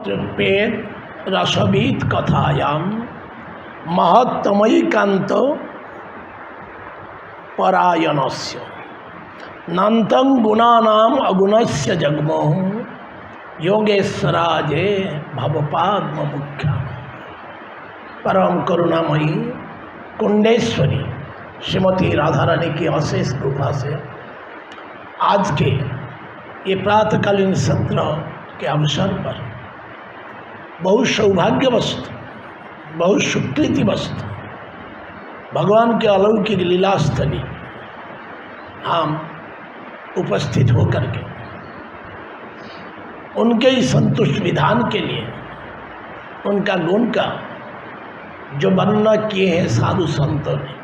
तृप्येत रसवीत कथायाम महत्तमैकांत परायणस्य नान्तं गुणानाम अगुणस्य जगमोह योगेश्वराजे भवपाद्म मुख्या। परम करुणामयी कुंडेश्वरी श्रीमती राधा रानी की अशेष कृपा से आज के ये प्रातःकालीन सत्र के अवसर पर बहुत सौभाग्यवश, बहुत सुकृतिवश भगवान के अलौकिक लीलास्थली हम उपस्थित होकर के उनके ही संतुष्ट विधान के लिए उनका गुण का जो वर्णना किए हैं साधु संतों ने,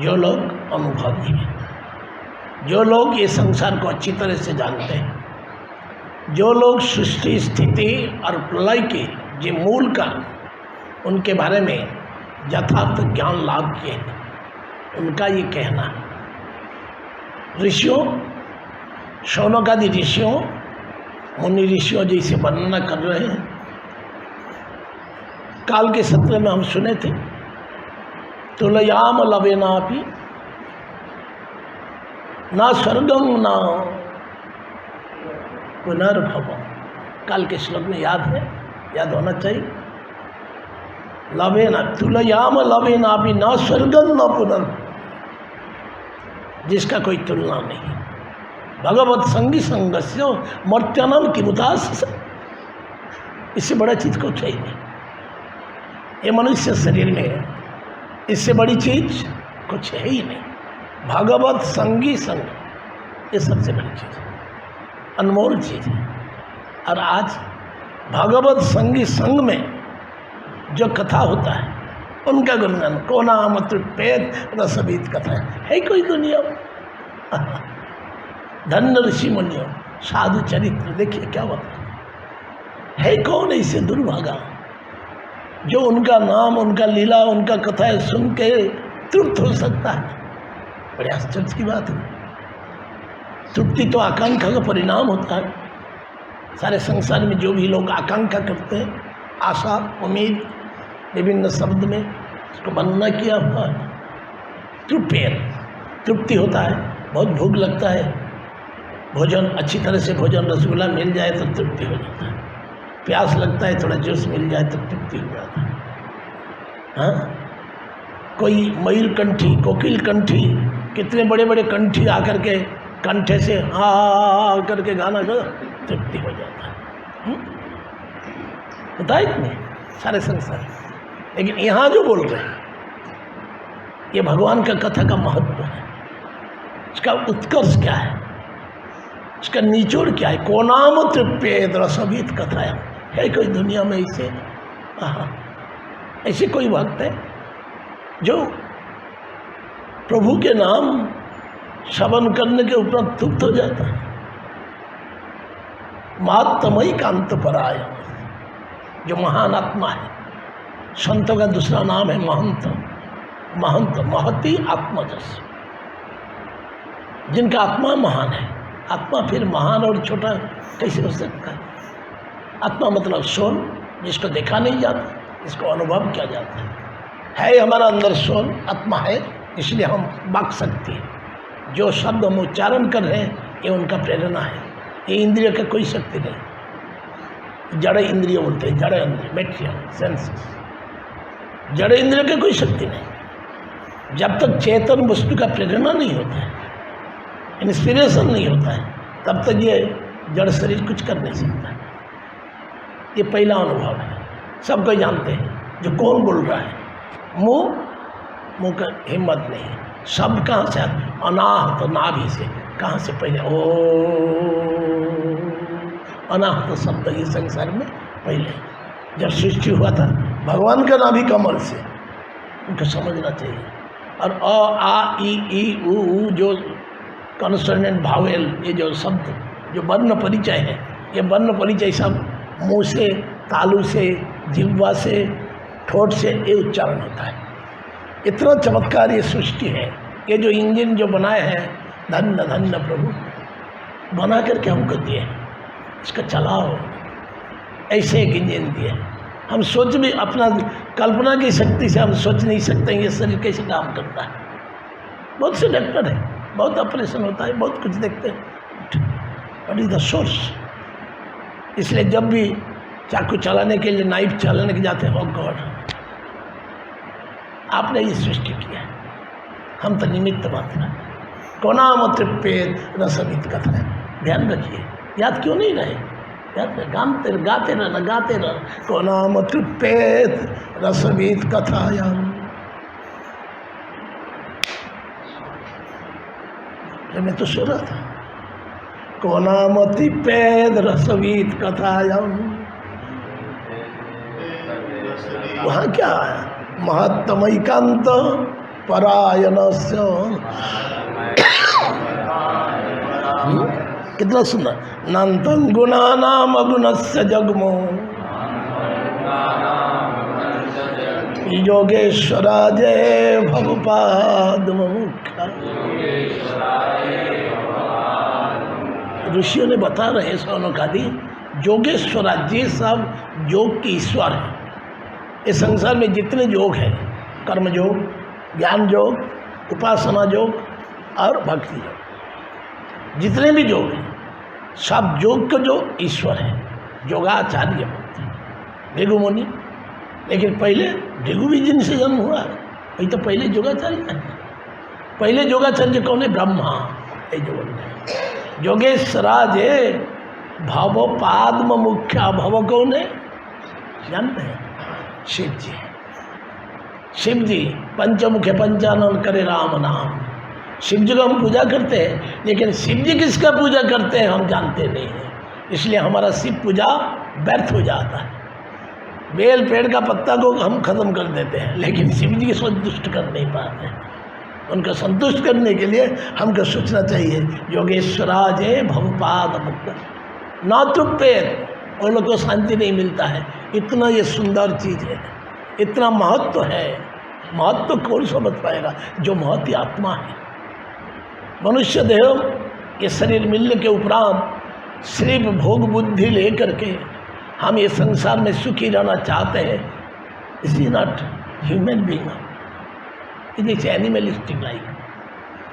जो लोग अनुभवी हैं, जो लोग ये संसार को अच्छी तरह से जानते हैं, जो लोग सृष्टि स्थिति और प्रलय के जो मूल का उनके बारे में यथार्थ ज्ञान लाभ किए हैं, उनका ये कहना है। ऋषियों, शौनकादि ऋषियों, मुनि ऋषियों जैसे वर्णना कर रहे हैं। काल के सत्र में हम सुने थे, तुलयाम लवेनापि ना स्वर्गम ना पुनर्भवम। काल के श्लोक में याद है, याद होना चाहिए। लवेना तुलयाम लवेनापि ना स्वर्गम न पुनर्भवम, जिसका कोई तुलना नहीं। भगवत संगी संगस्य मर्त्यानाम किमुतास, इससे बड़ा चीज कुछ है ही नहीं। ये मनुष्य शरीर में है, इससे बड़ी चीज कुछ है ही नहीं। भगवत संगी संग, ये सबसे बड़ी चीज है, अनमोल चीज है। और आज भगवत संगी संग में जो कथा होता है, उनका गुणगान को नाम तृप्येत रसवीत कथा है कोई दुनिया में। धन्य ऋषि मुनियों, साधु चरित्र देखिए क्या होता है कौन ऐसे दुर्भागा जो उनका नाम, उनका लीला, उनका कथा सुन के तृप्त हो सकता है। बड़े आश्चर्य की बात है। तृप्ति तो आकांक्षा का परिणाम होता है। सारे संसार में जो भी लोग आकांक्षा करते हैं, आशा, उम्मीद, विभिन्न शब्द में उसको वर्णना किया हुआ है। तृप्ति होता है, बहुत भूख लगता है, भोजन अच्छी तरह से भोजन रसगुल्ला मिल जाए तो तृप्ति हो जाता है। प्यास लगता है, थोड़ा जूस मिल जाए तो तृप्ति हो जाता है। हाँ, कोई मयूर कंठी, कोकिल कंठी, कितने बड़े बड़े कंठी आकर के कंठे से हाँ करके गाना गा, तृप्ति हो जाता है। होता है कि नहीं सारे संसार। लेकिन यहाँ जो बोल रहे हैं, ये भगवान का कथा का महत्व है। इसका उत्कर्ष क्या है, इसका निचोड़ क्या है। को नाम तृप्येत रसवीत कथा है कोई दुनिया में ऐसे? ऐसे कोई भक्त है जो प्रभु के नाम श्रवण करने के उपरांत तृप्त हो जाता है? महत्तमैकांत परायण, जो महान आत्मा है। संतों का दूसरा नाम है महंत। महंत महती आत्मजस, जिनका आत्मा महान है। आत्मा फिर महान और छोटा कैसे हो सकता है? आत्मा मतलब सोल, जिसको देखा नहीं जाता, जिसको अनुभव किया जाता है हमारा अंदर सोल, आत्मा है, इसलिए हम बाक सकते हैं। जो शब्द हम उच्चारण कर रहे हैं, ये उनका प्रेरणा है। ये इंद्रिय का कोई शक्ति नहीं। जड़ इंद्रिय बोलते हैं, जड़ इंद्रिय, मेटेरियल सेंसेस। जड़ इंद्रिय का कोई शक्ति नहीं। जब तक चेतन वस्तु का प्रेरणा नहीं होता है, इंस्पिरेशन नहीं होता है, तब तक ये जड़ शरीर कुछ कर नहीं सकता। ये पहला अनुभव है, सब कोई जानते हैं। जो कौन बोल रहा है, मुंह का हिम्मत नहीं है। शब्द कहाँ से? अनाहत नाभि से। कहाँ से? पहले ओ अनाहत शब्द ये संसार में पहले जब सृष्टि हुआ था, भगवान का नाभि कमल से, उनको समझना चाहिए। और अ आ ई उ जो कॉन्सोनेंट भावेल, ये जो शब्द, जो वर्ण परिचय है, ये वर्ण परिचय सब मुंह से, तालू से, जिह्वा से, ठोट से ये उच्चारण होता है। इतना चमत्कार ये सृष्टि है। ये जो इंजन जो बनाए हैं, धन्य धन्य प्रभु, बना करके हमको दिए, इसका चलाओ। ऐसे एक इंजन दिए। हम सोच भी अपना कल्पना की शक्ति से हम सोच नहीं सकते ये शरीर कैसे काम करता है। बहुत से डॉक्टर है, बहुत ऑपरेशन होता है, बहुत कुछ देखते हैं, व्हाट इज द सोर्स। इसलिए जब भी चाकू चलाने के लिए, नाइफ चलाने के जाते हैं, ओ गॉड आपने ये सृष्टि किया है, हम तो निमित्त मात्र। कोनाम तृप्येत रसवित कथा है, ध्यान रखिए, याद क्यों नहीं रहे, याद गाते रहना, गाते रहना। कोनाम तृप्येत रसवित कथायाम, मैं तो सो रहा था। कोनाम तृप्येत रसवित कथायाम, वहाँ क्या आया, महत्तमैकांत परायणस्य। कितना सुंदर, नान्तं गुणानाम अगुणस्य जग्मो योगेश्वराजे भवपादमुख्या। ऋषियों ने बता रहे सोनकादि, योगेश्वराजे सब योग की ईश्वर है। इस संसार में जितने योग हैं, कर्म योग, ज्ञान योग, उपासना योग और भक्ति योग, जितने भी योग हैं सब योग का जो ईश्वर है, योगाचार्य भृगु मुनि। लेकिन पहले भृगु भी जिनसे जन्म हुआ, वही तो पहले योगाचार्य है। पहले योगाचार्य कौन है, ब्रह्मा। योगेश्वराज है, भव पाद्म मुख्या। भव कौन है, जानते हैं, शिव जी। शिव जी पंचमुखे पंचानन करे राम नाम। शिव जी को हम पूजा करते हैं, लेकिन शिव जी किसका पूजा करते हैं हम जानते नहीं हैं। इसलिए हमारा शिव पूजा व्यर्थ हो जाता है। बेल पेड़ का पत्ता को हम खत्म कर देते हैं, लेकिन शिव जी को संतुष्ट कर नहीं पाते हैं। उनको संतुष्ट करने के लिए हमको सोचना चाहिए, योगेश्वराज है भवपाद मुक्त ना तृप्येत। उन लोग को शांति नहीं मिलता है। इतना ये सुंदर चीज़ है, इतना महत्व है। महत्व कौन समझ पाएगा, जो महत्व आत्मा है। मनुष्य देह ये शरीर मिलने के उपरांत सिर्फ भोग बुद्धि लेकर के हम ये संसार में सुखी रहना चाहते हैं। Is not human being, it is animalistic life.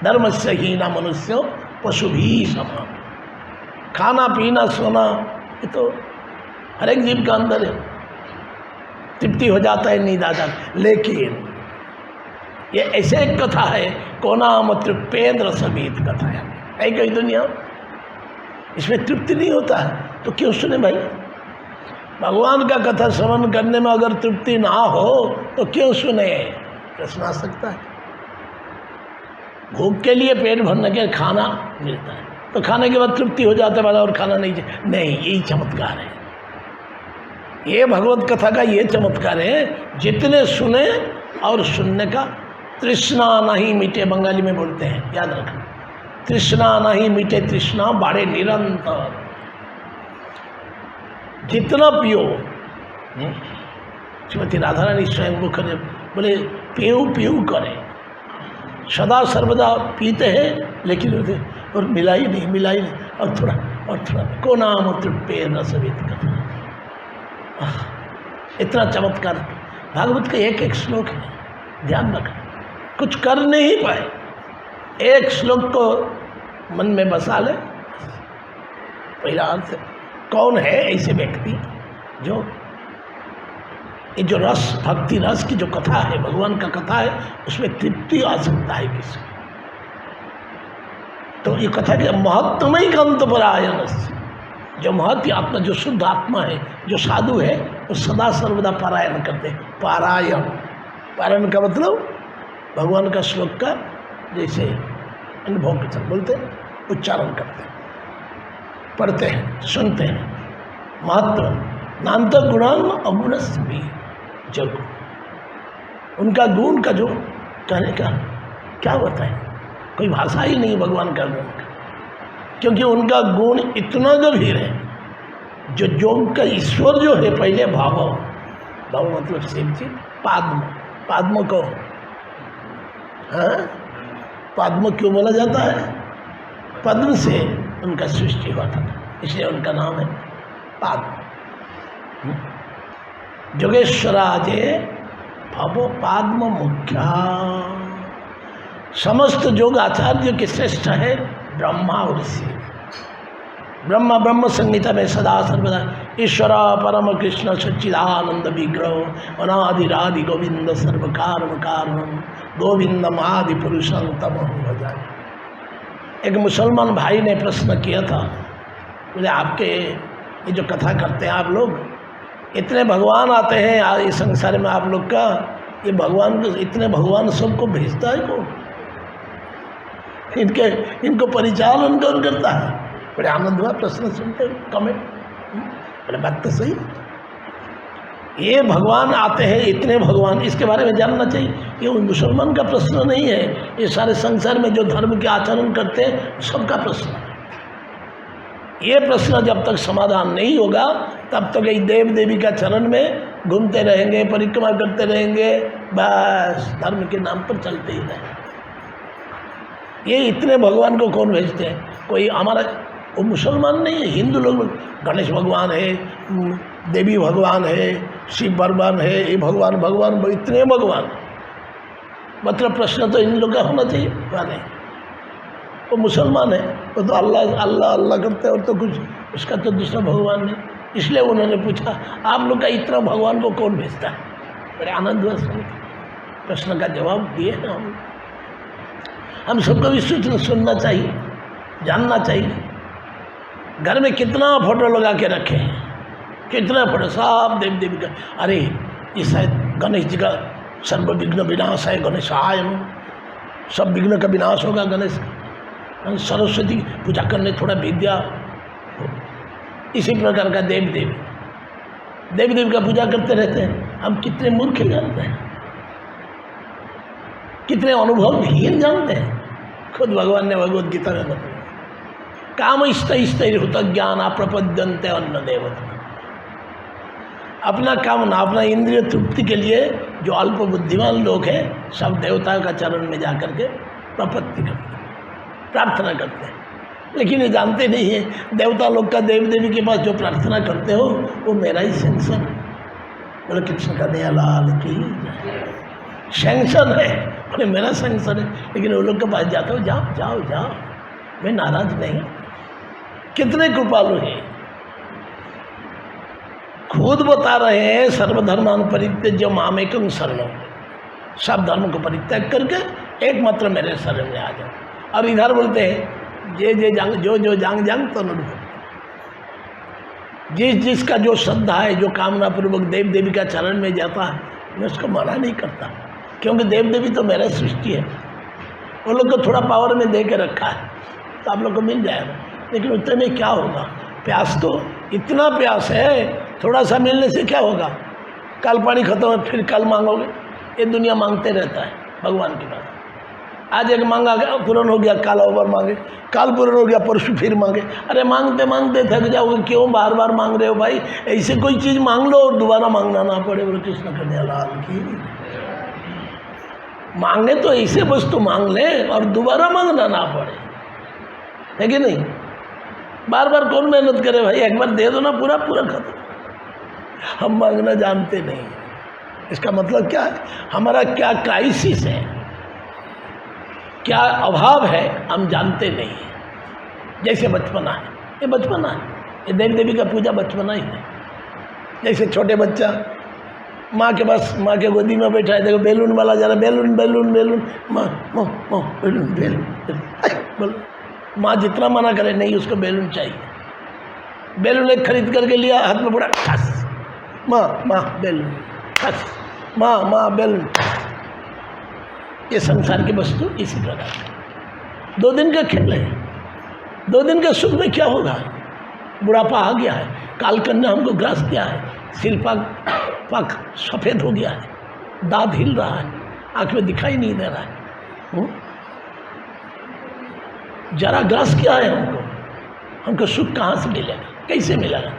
धर्म से हीना मनुष्य पशु भी समान। खाना पीना सोना ये तो हर एक जीव का अंदर है, तृप्ति हो जाता है, नींद आ जाती। लेकिन ये ऐसे एक कथा है, कोनाम तृप्येत रसवित कथा है कई दुनिया, इसमें तृप्ति नहीं होता है तो क्यों सुने भाई। भगवान का कथा श्रवण करने में अगर तृप्ति ना हो तो क्यों सुने, प्रश्न आ सकता है। भूख के लिए पेट भरने के खाना मिलता है, तो खाने के बाद तृप्ति हो जाता है और खाना नहीं, यही चमत्कार है। ये भगवत कथा का ये चमत्कार है, जितने सुने और सुनने का तृष्णा नहीं मिटे, बंगाली में बोलते हैं, याद रखना। तृष्णा नहीं मिटे, तृष्णा बाढ़े निरंतर। जितना पियो, श्रीमती राधा रानी स्वयं मुखर्जी बोले पीऊ पीऊ करें, सदा सर्वदा पीते हैं, लेकिन और मिला ही नहीं, और थोड़ा को नाम तृप्येत रसवित कथा। इतना चमत्कार भागवत का एक एक श्लोक है, ध्यान रखना। कुछ कर नहीं पाए, एक श्लोक को मन में बसा ले। पहला अर्थ, कौन है ऐसे व्यक्ति जो ये जो रस, भक्ति रस की जो कथा है, भगवान का कथा है, उसमें तृप्ति आ सकता है किसी। तो ये कथा के महत्वमय कंत परायण, जो महत्व आत्मा, जो शुद्ध आत्मा है, जो साधु है, वो सदा सर्वदा पारायण करते हैं। पारायण का मतलब भगवान का श्लोक का जैसे अनुभव के साथ बोलते हैं, उच्चारण करते हैं, पढ़ते हैं, सुनते हैं। महत्व नान्त गुणान अगुणस्य भी जग, उनका गुण का जो कहने का क्या बताएं, कोई भाषा ही नहीं भगवान का गुण का, क्योंकि उनका गुण इतना गंभीर है। जो योग का ईश्वर जो है, पहले भाव मतलब शिव जी। पाद्म को, हाँ, पद्म क्यों बोला जाता है, पद्म से उनका सृष्टि हुआ था, इसलिए उनका नाम है पद्म। जोगेश्वराजे भवो पाद्म मुख्या। समस्त योग आचार्य के श्रेष्ठ है ब्रह्मा और शिव। ब्रह्मा ब्रह्म संहिता में सदा सर्वदा ईश्वर परम कृष्ण सच्चिदानंद विग्रह अनादिरादि गोविंद सर्व कारण कारण गोविंदम आदि पुरुषं तमहं भजामि। एक मुसलमान भाई ने प्रश्न किया था, बोले आपके ये जो कथा करते हैं आप लोग, इतने भगवान आते हैं इस संसार में आप लोग का, ये भगवान को इतने भगवान सबको भेजता है कौन? इनको परिचालन कौन करता है? बड़े आनंद हुआ प्रश्न सुनते कमेंट। बड़े बात तो सही, ये भगवान आते हैं इतने भगवान, इसके बारे में जानना चाहिए। ये मुसलमान का प्रश्न नहीं है, ये सारे संसार में जो धर्म के आचरण करते हैं सबका प्रश्न है। ये प्रश्न जब तक समाधान नहीं होगा तब तक ये देव देवी का चरण में घूमते रहेंगे, परिक्रमा करते रहेंगे, बस धर्म के नाम पर चलते ही रहेंगे। ये इतने भगवान को कौन भेजते हैं? कोई हमारा वो मुसलमान नहीं है, हिंदू लोग गणेश भगवान है, देवी भगवान है, शिव भगवान है, ये भगवान भगवान इतने भगवान। मतलब प्रश्न तो इन लोग का होना चाहिए, नहीं वो मुसलमान है, वो तो अल्लाह अल्लाह अल्लाह करते हैं और तो कुछ उसका तो दूसरा भगवान नहीं। इसलिए उन्होंने पूछा आप लोग का इतना भगवान को कौन भेजता है? बड़े आनंद हुआ सुन प्रश्न का जवाब दिए हैं हम सबको भी सुनना चाहिए, जानना चाहिए। घर में कितना फोटो लगा के रखे हैं, कितना फोटो, सब देव देवी का। अरे ये शायद गणेश जी का सर्व विघ्न विनाश है, गणेशाय नमः, सब विघ्न का विनाश होगा गणेश। सरस्वती पूजा करने थोड़ा विद्या, इसी प्रकार का देव देवी का पूजा करते रहते हैं। हम कितने मूर्ख जानते हैं, कितने अनुभवहीन जानते हैं। खुद भगवान ने भगवद गीता में बताया काम इष्ट ज्ञान अप्रपद्यन्ते अन्न देवता। अपना कामना अपना इंद्रिय तृप्ति के लिए जो अल्प बुद्धिमान लोग हैं सब देवताओं का चरण में जाकर के प्रपत्ति करते हैं, प्रार्थना करते हैं। लेकिन ये जानते नहीं है देवता लोग का देव देवी के पास जो प्रार्थना करते हो वो मेरा ही सेंक्शन है। बोले कृष्ण का दया लाल की सेंक्शन है, बोले मेरा सेंक्शन है। लेकिन वो लोग के पास जाते हो, जाओ जाओ जाओ, मैं नाराज नहीं। कितने कृपालु हैं, खुद बता रहे हैं सर्वधर्मान परित्यज्य मामेकं शरणं, सब धर्म को परित्याग करके एकमात्र मेरे शरण में आ जाओ। और इधर बोलते हैं जो जांग तो अनुभव। जिसका जो श्रद्धा है, जो कामना पूर्वक देव देवी का चरण में जाता है, मैं उसको मना नहीं करता, क्योंकि देव देवी तो मेरा सृष्टि है। वो लोग को थोड़ा पावर में दे के रखा है तो आप लोग को मिल जाएगा, लेकिन उतने में क्या होगा? प्यास तो इतना प्यास है, थोड़ा सा मिलने से क्या होगा? कल पानी खत्म है फिर कल मांगोगे, ये दुनिया मांगते रहता है भगवान के पास। आज एक मांगा पूर्ण हो गया, कल और मांगे, कल पूर्ण हो गया परसों फिर मांगे। अरे मांगते मांगते थक जाओगे, क्यों बार बार मांग रहे हो भाई? ऐसे कोई चीज़ मांग लो और दोबारा मांगना ना पड़े। बोले कृष्ण कन्हैया लाल की। मांगे तो ऐसे वस्तु मांग ले और दोबारा मांगना ना पड़े, है कि नहीं? बार बार कौन मेहनत करे भाई? एक बार दे दो ना, पूरा पूरा खत्म। हम मांगना जानते नहीं। इसका मतलब क्या है? हमारा क्या क्राइसिस है, क्या अभाव है, हम जानते नहीं है। जैसे बचपना है, ये बचपना है, ये देव देवी का पूजा बचपना ही है। जैसे छोटे बच्चा माँ के पास, माँ के गोदी में बैठा है, देखो बैलून वाला जा रहा, बैलून बैलून बैलून, माँ बैलून बैलून। माँ जितना मना करे नहीं, उसको बैलून चाहिए। बैलून एक खरीद करके लिया, हाथ में पड़ा, खस माँ माँ बैलून, खस माँ बैलून। ये संसार की वस्तु इसी प्रकार 2 दिन का खेल है। 2 दिन के सुख में क्या होगा? बुढ़ापा आ गया है, कालकन ने हमको ग्रास किया है, सिर पग सफ़ेद हो गया है, दांत हिल रहा है, आँख में दिखाई नहीं दे रहा है। जरा ग्रास किया है हमको सुख कहाँ से मिलेगा, कैसे मिलेगा?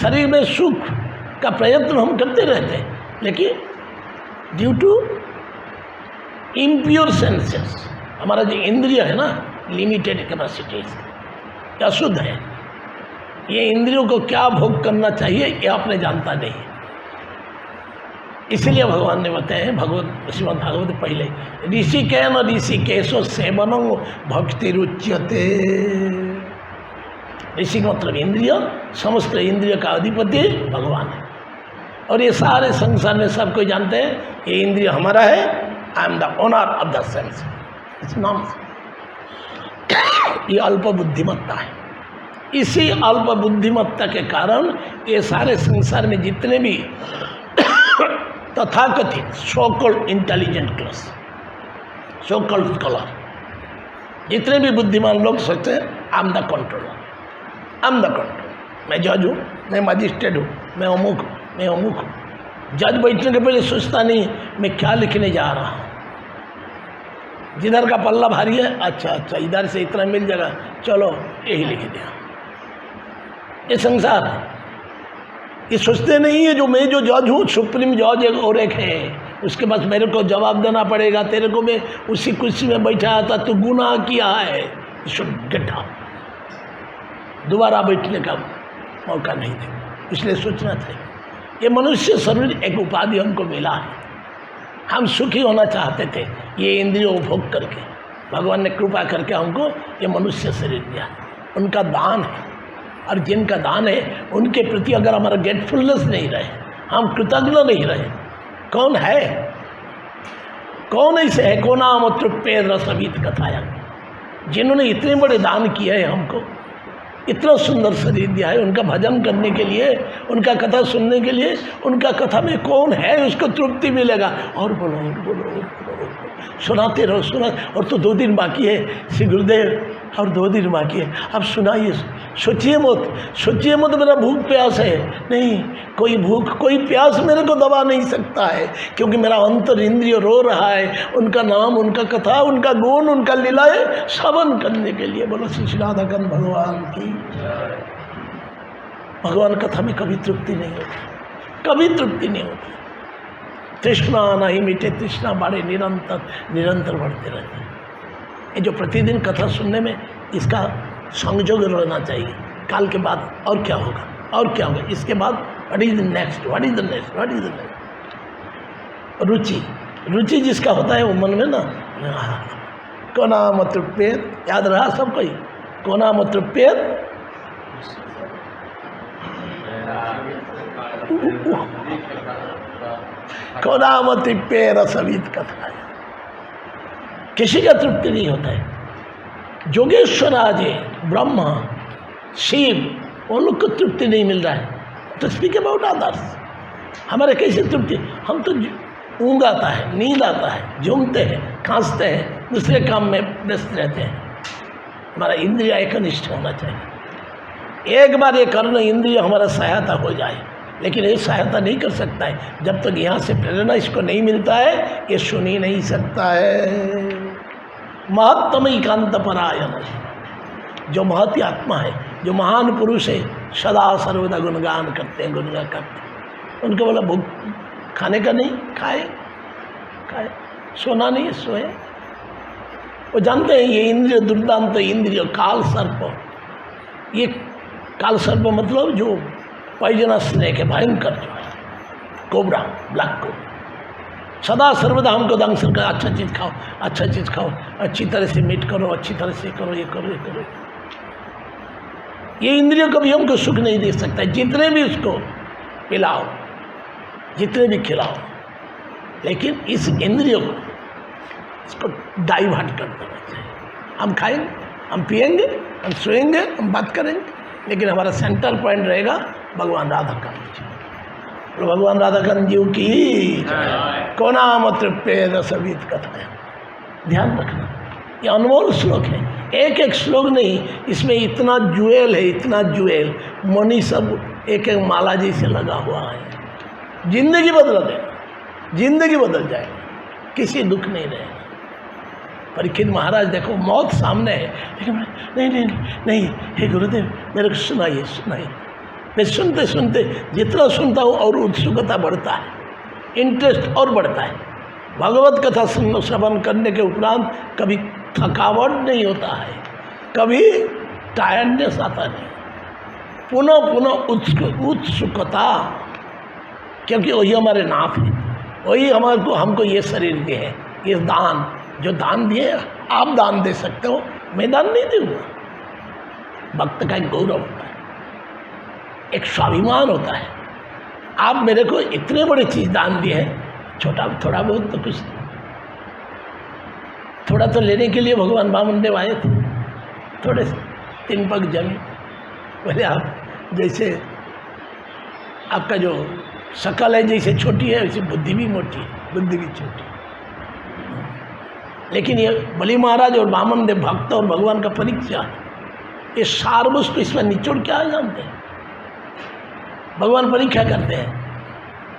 शरीर में सुख का प्रयत्न हम करते रहते हैं, लेकिन ड्यू टू इम्प्योर सेंसेस, हमारा जो इंद्रिय है ना, लिमिटेड कैपेसिटीज, अशुद्ध है, ये इंद्रियों को क्या भोग करना चाहिए ये आपने जानता नहीं। इसलिए भगवान ने बताया भगवत श्रीमद् भागवत पहले ऋषिकेन ऋषिकेशो सेवनो भक्ति रुच्यते। ऋषि मतलब इंद्रिय, समस्त इंद्रिय का अधिपति भगवान है। और ये सारे संसार में सब कोई जानते हैं ये इंद्रिय हमारा है। I am the owner of the sense, it's नाम। ये अल्प बुद्धिमत्ता है। इसी अल्प बुद्धिमत्ता के कारण ये सारे संसार में जितने भी तथाकथित so called intelligent class, so called scholar, जितने भी बुद्धिमान लोग सोचते हैं I am the controller, I am the controller, मैं जज हूँ, मैं मजिस्ट्रेट हूँ, मैं अमुक हूँ, मैं अमुक हूँ। जज बैठने के पहले सोचता नहीं मैं क्या लिखने जा रहा हूँ। जिधर का पल्ला भारी है अच्छा अच्छा इधर से इतना मिल जाएगा, चलो यही लिख दिया। ये संसार है। ये सोचते नहीं है जो मैं जो जज हूँ, सुप्रीम जज एक और एक है, उसके पास मेरे को जवाब देना पड़ेगा। तेरे को मैं उसी कुर्सी में बैठाया था, तू गुनाह किया है, गेट आउट, दोबारा बैठने का मौका नहीं दे। इसलिए सोचना चाहिए ये मनुष्य शरीर एक उपाधि हमको मिला है, हम सुखी होना चाहते थे ये इंद्रियों को भोग करके। भगवान ने कृपा करके हमको ये मनुष्य शरीर दिया, उनका दान है। और जिनका दान है उनके प्रति अगर हमारा ग्रेटफुलनेस नहीं रहे, हम कृतज्ञ नहीं रहे, कौन है, कौन ऐसे है को नाम तृप्य रसवीत कथाया, जिन्होंने इतने बड़े दान किए हैं हमको, इतना सुंदर शरीर दिया है, उनका भजन करने के लिए, उनका कथा सुनने के लिए, उनका कथा में कौन है उसको तृप्ति मिलेगा। और बोलो और बोलो और बोलो, सुनाते रहो सुना। और तो 2 दिन बाकी है श्री गुरुदेव, और 2 दिन बाकी है, अब सुनाइए। सोचिए मत मेरा भूख प्यास है, नहीं, कोई भूख कोई प्यास मेरे को दबा नहीं सकता है, क्योंकि मेरा अंतर इंद्रिय रो रहा है उनका नाम, उनका कथा, उनका गुण, उनका लीलाएं श्रवण करने के लिए। बोलो श्री राधाकांत भगवान की। भगवान कथा में कभी तृप्ति नहीं होती, कभी तृप्ति नहीं होती। तृष्णा नहीं मिटे, तृष्णा बढ़े, निरंतर बढ़ते रहते हैं। ये जो प्रतिदिन कथा सुनने में इसका संयोग रहना चाहिए। काल के बाद और क्या होगा, और क्या होगा, इसके बाद what is the next, what is the next, what is the next. रुचि जिसका होता है वो मन में ना, को नाम तृप्येत, याद रहा सब कोई, को नाम तृप्येत, को नाम तृप्ये रसवीत कथा। किसी का तृप्ति नहीं होता है। जोगेश्वर आदि, ब्रह्मा, शिव, उन लोग को तृप्ति नहीं मिल रहा है। तो स्पीक अबाउट अदर्स, हमारे कैसे तृप्ति, हम तो ऊँग आता है, नींद आता है, झूमते हैं, खांसते हैं, दूसरे काम में व्यस्त रहते हैं। हमारा इंद्रिय एकनिष्ठ होना चाहिए। एक बार ये करना इंद्रिय हमारा सहायता हो जाए, लेकिन ये सहायता नहीं कर सकता है जब तक यहाँ से प्रेरणा इसको नहीं मिलता है, ये सुन ही नहीं सकता है। महत्तम एकांत परायण, जो महती आत्मा है, जो महान पुरुष है, सदा सर्वदा गुणगान करते हैं, गुणगान करते हैं। उनको बोला भूख खाने का नहीं, खाए, सोना नहीं, सोए। वो जानते हैं ये इंद्रिय दुर्दांत इंद्रिय, काल सर्प। ये काल सर्प मतलब जो पॉइजनस स्नेक है, भयंकर जो है, कोबरा, ब्लैक कोबरा। सदा सर्वदा हमको दंशन कर, अच्छा चीज़ खाओ, अच्छा चीज़ खाओ, अच्छी तरह से मीट करो, अच्छी तरह से करो, ये करो, ये करो। ये इंद्रिय कभी हमको सुख नहीं दे सकता है, जितने भी उसको पिलाओ, जितने भी खिलाओ। लेकिन इस इंद्रिय को, इसको डाइवर्ट कर देना चाहिए। हम खाएंगे, हम पिएंगे, हम सोएंगे, हम बात करेंगे, लेकिन हमारा सेंटर पॉइंट रहेगा भगवान राधाकांत जी। तो भगवान राधाकांत जी की को नाम तृप्ये रसवीत कथा। ध्यान रखना, ये अनमोल श्लोक है, एक एक श्लोक नहीं, इसमें इतना ज्वेल है, इतना ज्वेल, मणि सब एक एक माला जैसे लगा हुआ है। जिंदगी बदल दे, जिंदगी बदल जाएगी, किसी दुख नहीं रहेगा। परीक्षित महाराज देखो मौत सामने है, लेकिन नहीं नहीं नहीं, हे गुरुदेव मेरे को सुनाइए सुनाइए। मैं सुनते सुनते जितना सुनता हूँ और उत्सुकता बढ़ता है, इंटरेस्ट और बढ़ता है। भगवत कथा श्रवण करने के उपरांत कभी थकावट नहीं होता है, कभी टायर्डनेस आता नहीं। पुनः पुनः उत्सुकता, क्योंकि वही हमारे नाथ है, वही हमको ये शरीर दिए है, ये दान जो दान दिए आप दान दे सकते हो, मैं दान नहीं दूंगा। भक्त का एक गौरव होता है, एक स्वाभिमान होता है, आप मेरे को इतने बड़े चीज़ दान दिए हैं, छोटा थोड़ा बहुत तो कुछ नहीं, थोड़ा तो लेने के लिए भगवान वामनदेव आए थे, थोड़े से 3 पग जमीन। बोले आप जैसे आपका जो शकल है जैसे छोटी है वैसे बुद्धि भी मोटी है, बुद्धि भी छोटी। लेकिन ये बलि महाराज और वामनदेव भक्त और भगवान का परीक्षा, ये सार वस्तु इसमें निचोड़ क्या जानते हैं। भगवान परीक्षा करते हैं,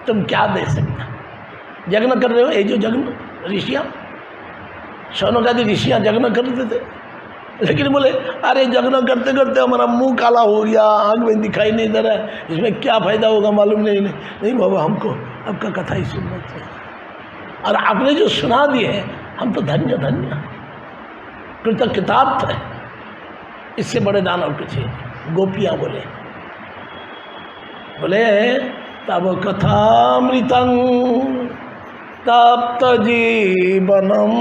तुम क्या दे सकते। यज्ञ कर रहे हो, ये जो यज्ञ ऋषियाँ, शौनक आदि ऋषियाँ यज्ञ करते थे, लेकिन बोले अरे यज्ञ करते करते हमारा मुंह काला हो गया, आँख में दिखाई नहीं दे रहा है, इसमें क्या फायदा होगा मालूम नहीं बाबा, हमको आपका कथा ही सुनना चाहिए। और आपने जो सुना दिए हैं, हम तो धन्य धन्य कृतज्ञतार्थ है, इससे बड़े दान और कुछ है। गोपियाँ बोले तब कथामृतं तप्त जीवनम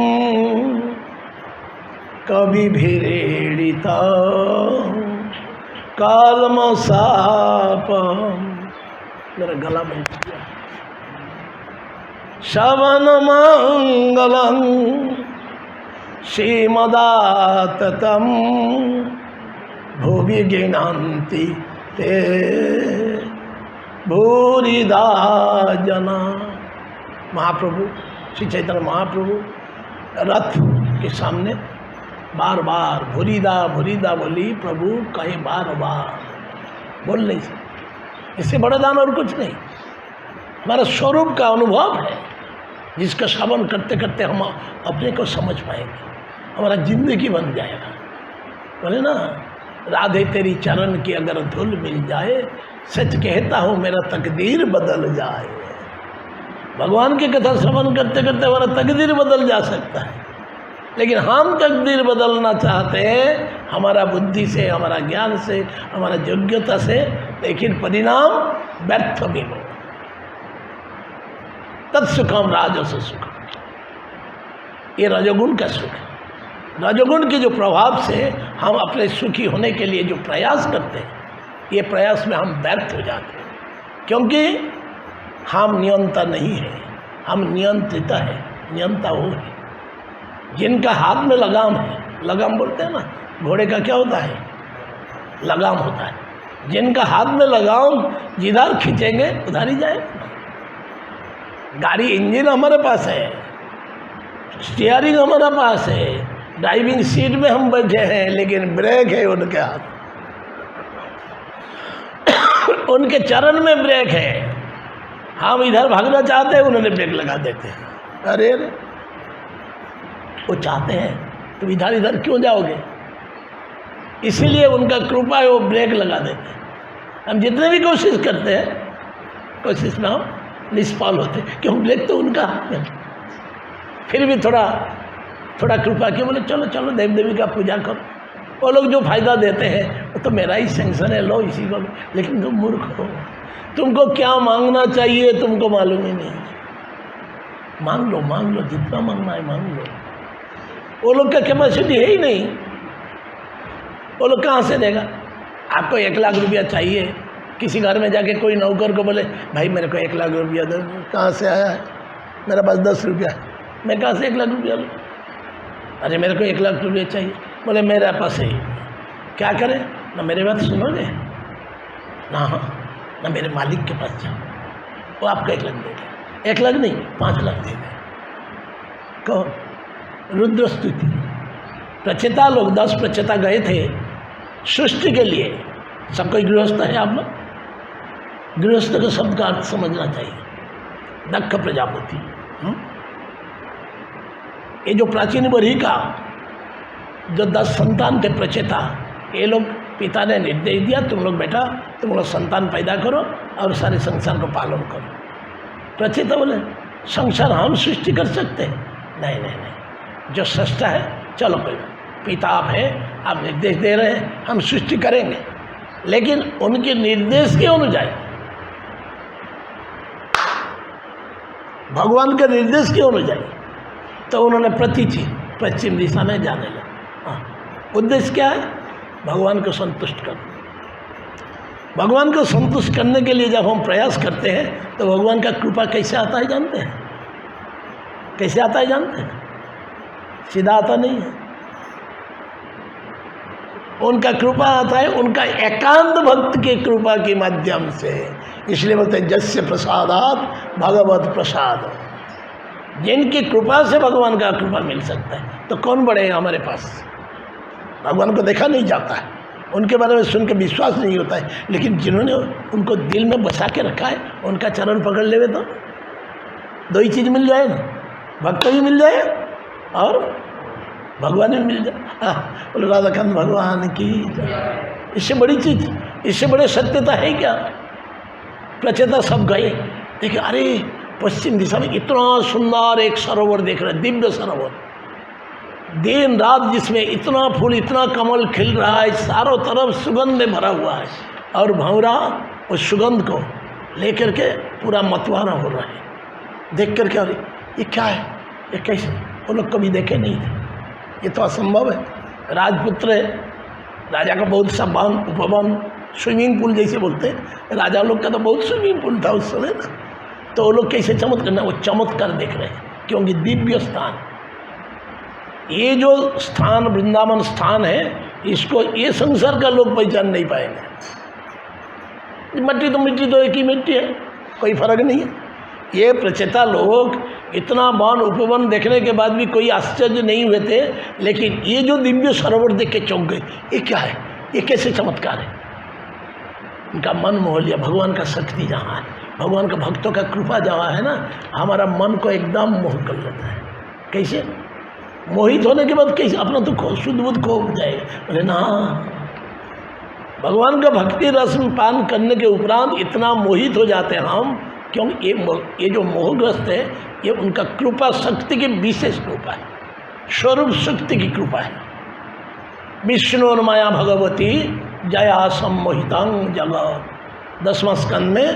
कविभिरीडिता कालमशापम। मेरा गला बैठ गया। श्रवण मंगलम श्रीमदाततम भुवि गृह्णन्ति ते भूरिदा जना। महाप्रभु श्री चैतन्य महाप्रभु रथ के सामने बार बार भूरिदा भूरिदा बोली, प्रभु कहे बार बार बोल नहीं सकते। इससे बड़ा दान और कुछ नहीं, हमारा स्वरूप का अनुभव है, जिसका श्रवण करते करते हम अपने को समझ पाएंगे, हमारा जिंदगी बन जाएगा। बोले ना, राधे तेरी चरण की अगर धूल मिल जाए, सच कहता हूँ मेरा तकदीर बदल जाए। भगवान की कथा श्रवण करते करते हमारा तकदीर बदल जा सकता है, लेकिन हम तकदीर बदलना चाहते हैं हमारा बुद्धि से, हमारा ज्ञान से, हमारा योग्यता से, लेकिन परिणाम व्यर्थ भी हो। तत्सुखम राजस सुखम, ये रजोगुण का सुख है। रजोगुण के जो प्रभाव से हम अपने सुखी होने के लिए जो प्रयास करते हैं, ये प्रयास में हम व्यर्थ हो जाते हैं, क्योंकि हम नियंता नहीं है, हम नियंत्रित है। नियंता वो है जिनका हाथ में लगाम है। लगाम बोलते हैं ना, घोड़े का क्या होता है, लगाम होता है। जिनका हाथ में लगाम जिधर खींचेंगे उधर ही जाएगा। गाड़ी इंजन हमारे पास है, स्टीयरिंग हमारे पास है, ड्राइविंग सीट में हम बैठे हैं, लेकिन ब्रेक है उनके हाथ, उनके चरण में ब्रेक है। हम इधर भागना चाहते हैं, उन्होंने ब्रेक लगा देते हैं। अरे वो चाहते हैं तुम इधर इधर क्यों जाओगे, इसीलिए उनका कृपा है, वो ब्रेक लगा देते हैं। हम जितने भी कोशिश करते हैं, कोशिश में हम निष्फल होते, क्यों ब्रेक तो उनका हाथ में। फिर भी थोड़ा थोड़ा कृपा किए, बोले चलो चलो देव देवी का पूजा करो। वो लोग जो फायदा देते हैं वो तो मेरा ही सेंक्शन है, लो इसी को। लेकिन तुम मूर्ख हो, तुमको क्या मांगना चाहिए तुमको मालूम ही नहीं। मांग लो जितना मांगना है मांग लो। वो लोग का कैपेसिटी है ही नहीं, वो लोग कहाँ से देगा। आपको 1 लाख रुपया चाहिए, किसी घर में जाके कोई नौकर को बोले भाई मेरे को 1 लाख रुपया दो, कहाँ से आया है, मेरा पास 10 रुपया, मैं कहाँ से 1 लाख रुपया लूँ। अरे मेरे को 1 लाख रुपया चाहिए, बोले मेरे पास है। क्या करें, ना मेरे बात सुनोगे ना मेरे मालिक के पास जाओ, वो आपको 1 लाख देगा। 1 लाख नहीं 5 लाख देगा। कौन? रुद्र स्तुति प्रचेता लोग 10 प्रचेता गए थे सृष्टि के लिए। सब कोई गृहस्थ है, आप लोग गृहस्थ का शब्द का अर्थ समझना चाहिए। दक्ष प्रजापति, ये जो प्राचीन बरही का जो 10 संतान थे प्रचेता, ये लोग पिता ने निर्देश दिया तुम लोग बेटा तुम लोग संतान पैदा करो और सारे संसार को पालन करो। प्रचेता बोले संसार हम सृष्टि कर सकते हैं? नहीं, जो सृष्टा है, चलो कोई पिता आप है, आप निर्देश दे रहे हैं, हम सृष्टि करेंगे। लेकिन उनके निर्देश के अनुଯାयी, भगवान के निर्देश के अनुजाई, तो उन्होंने प्रति चीज पश्चिम दिशा में जाने लगा। उद्देश्य क्या है? भगवान को संतुष्ट करना। भगवान को संतुष्ट करने के लिए जब हम प्रयास करते हैं तो भगवान का कृपा कैसे आता है जानते हैं? कैसे आता है जानते हैं? सीधा आता नहीं है। उनका कृपा आता है उनका एकांत भक्त के कृपा के माध्यम से। इसलिए बोलते हैं जस्य प्रसादात भगवत प्रसाद। जिनकी कृपा से भगवान का कृपा मिल सकता है। तो कौन बड़े हैं हमारे पास? भगवान को देखा नहीं जाता है, उनके बारे में सुन के विश्वास नहीं होता है, लेकिन जिन्होंने उनको दिल में बसा के रखा है उनका चरण पकड़ लेवे तो दो ही चीज़ मिल जाए ना, भक्त भी मिल जाए और भगवान भी मिल जाए। बोले राधाकांत भगवान की। इससे बड़ी चीज, इससे बड़े सत्यता है क्या? प्रचेता सब गए, देखिए अरे पश्चिम दिशा में इतना सुंदर एक सरोवर देख रहे, दिव्य सरोवर, दिन रात जिसमें इतना फूल इतना कमल खिल रहा है, चारों तरफ सुगंध में भरा हुआ है, और भंवरा उस सुगंध को लेकर के पूरा मतवारा हो रहा है। देख करके अरे ये क्या है, ये कैसे? वो लोग कभी देखे नहीं थे, ये तो असंभव है। राजपुत्र है, राजा का बहुत सा बांध उपवन स्विमिंग पूल जैसे बोलते हैं, राजा लोग का तो बहुत स्विमिंग पूल था उस समय ना। तो वो लोग कैसे चमत्कार, वो चमत्कार देख रहे हैं, क्योंकि दिव्य स्थान, ये जो स्थान वृंदावन स्थान है, इसको ये संसार का लोग पहचान नहीं पाएंगे। मिट्टी तो मिट्टी तो एक ही मिट्टी है, कोई फर्क नहीं है। ये प्रचेता लोग इतना वन उपवन देखने के बाद भी कोई आश्चर्य नहीं हुए थे, लेकिन ये जो दिव्य सरोवर देख के चौंक गए, ये क्या है, ये कैसे चमत्कार है? उनका मन मोह लिया। भगवान का शक्ति जहाँ है, भगवान का भक्तों का कृपा जहाँ है ना, हमारा मन को एकदम मोह कर लेता है। कैसे? मोहित होने के बाद कैसे अपना तो शुद्ध बुद्ध खो जाएगा। बोले ना, भगवान का भक्ति रस में पान करने के उपरांत इतना मोहित हो जाते हैं हम, क्योंकि ये जो मोहग्रस्त है, ये उनका कृपा शक्ति की विशेष कृपा है, स्वरूप शक्ति की कृपा है। विष्णुर्माया भगवती जया सम्मोहितांग जगत, 10वां स्कंद में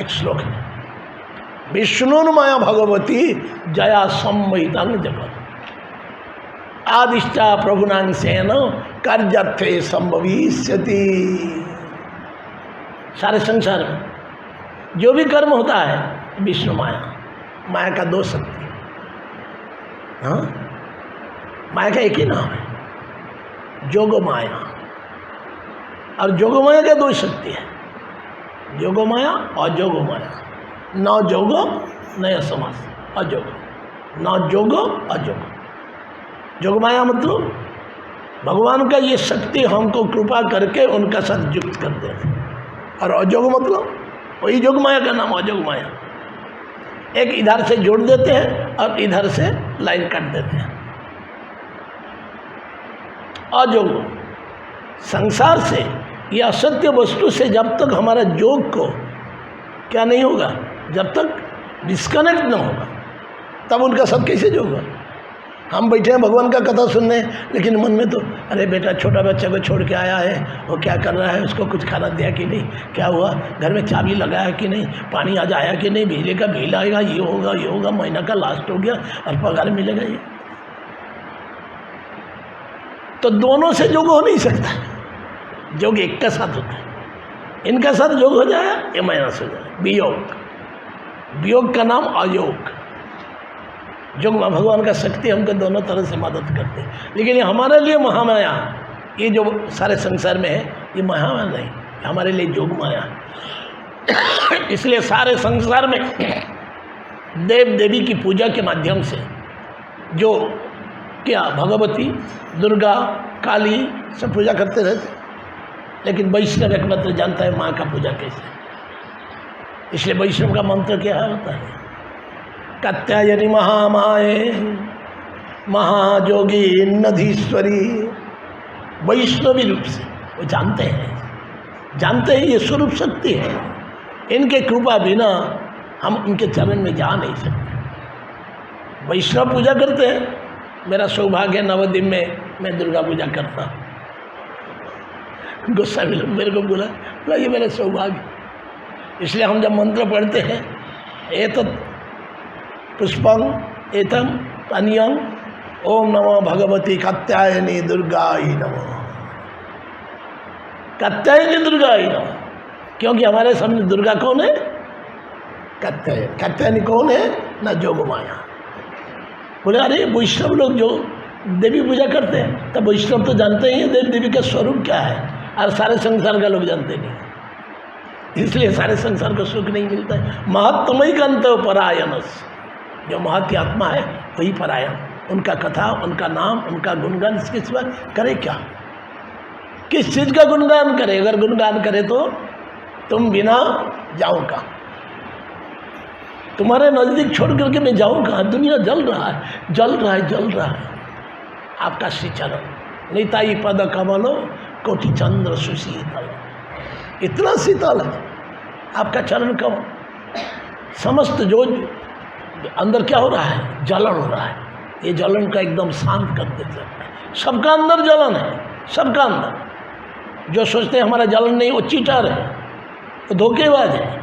एक श्लोक है। विष्णुर्माया भगवती जया सम्मोहितांग जगत, आदिष्टा प्रभुनांसेन कार्यार्थे संभविष्यति। सारे संसार में जो भी कर्म होता है, विष्णु माया, माया का दो शक्ति, हाँ, माया का एक ही नाम है, जोग माया। और जोग माया का दो शक्ति है, जोग माया और जोग माया। न जोगो नया समास, अजोग, न जोगो अजोग। जोग माया मतलब भगवान का ये शक्ति हमको कृपा करके उनका साथ युक्त कर देते, और अजोग मतलब वही जोग माया का नाम अजोग माया। एक इधर से जोड़ देते हैं और इधर से लाइन काट देते हैं। अजोग संसार से, यह असत्य वस्तु से जब तक हमारा जोग को क्या नहीं होगा, जब तक डिस्कनेक्ट न होगा, तब उनका सब कैसे जोग होगा? हम बैठे हैं भगवान का कथा सुनने, लेकिन मन में तो अरे बेटा छोटा बच्चा को छोड़ के आया है, वो क्या कर रहा है, उसको कुछ खाना दिया कि नहीं, क्या हुआ, घर में चाबी लगाया कि नहीं, पानी आज आया कि नहीं, बिजली का बिल आएगा, ये होगा, महीना का लास्ट हो गया और पगार मिलेगा। ये तो दोनों से जोग हो नहीं सकता, जोग एक का साथ होता है। इनका साथ जोग हो जाए, ये माइनस हो जाए, वियोग। वियोग का नाम अयोग। जोग भगवान का शक्ति हमको दोनों तरह से मदद करते हैं, लेकिन ये हमारे लिए महामाया, ये जो सारे संसार में है, ये महामाया नहीं, हमारे लिए जोग माया। इसलिए सारे संसार में देव देवी की पूजा के माध्यम से जो क्या भगवती, दुर्गा, काली सब पूजा करते रहते, लेकिन वैष्णव एकमात्र जानता है माँ का पूजा कैसे। इसलिए वैष्णव का मंत्र क्या होता है? कात्यायनी महामाये महाजोगी नधीश्वरी। वैष्णवी रूप से वो जानते हैं ये स्वरूप शक्ति है। इनके कृपा बिना हम उनके चरण में जा नहीं सकते। वैष्णव पूजा करते हैं, मेरा सौभाग्य नवदिन में मैं दुर्गा पूजा करता हूँ। गुस्सा भी मेरे को बोला ये मेरा सौभाग्य। इसलिए हम जब मंत्र पढ़ते हैं एतत् पुष्पं एतम पानीयं ओम नमो भगवती कात्यायनी दुर्गाई नमो, कात्यायनी दुर्गाई नमो। क्योंकि हमारे सामने दुर्गा कौन है? कात्यायनी। कात्यायनी कौन है? ना जोग माया। बोले अरे वैष्णव लोग जो देवी पूजा करते हैं तब वैष्णव तो जानते ही हैं देव देवी का स्वरूप क्या है, और सारे संसार का लोग जानते नहीं, इसलिए सारे संसार को सुख नहीं मिलता है। महात्मय कंत परायणस, जो महत्व आत्मा है वही परायण। उनका कथा, उनका नाम, उनका गुणगान, इसके सिवा करे क्या? किस चीज़ का गुणगान करे? अगर गुणगान करे तो तुम बिना जाओ का, तुम्हारे नज़दीक छोड़ करके मैं जाऊँ कहाँ? दुनिया जल रहा है, जल रहा है, जल रहा है। आपका श्री चरण निताई पद कमलो कोटि चंद्र सुशीतल, इतना शीतल है आपका चरण कमल। समस्त जो अंदर क्या हो रहा है? जलन हो रहा है, ये जलन का एकदम शांत कर देते हैं। सबका अंदर जलन है, सबका अंदर। जो सोचते हैं हमारा जलन नहीं, वो चीटर है, वो धोखेबाज है।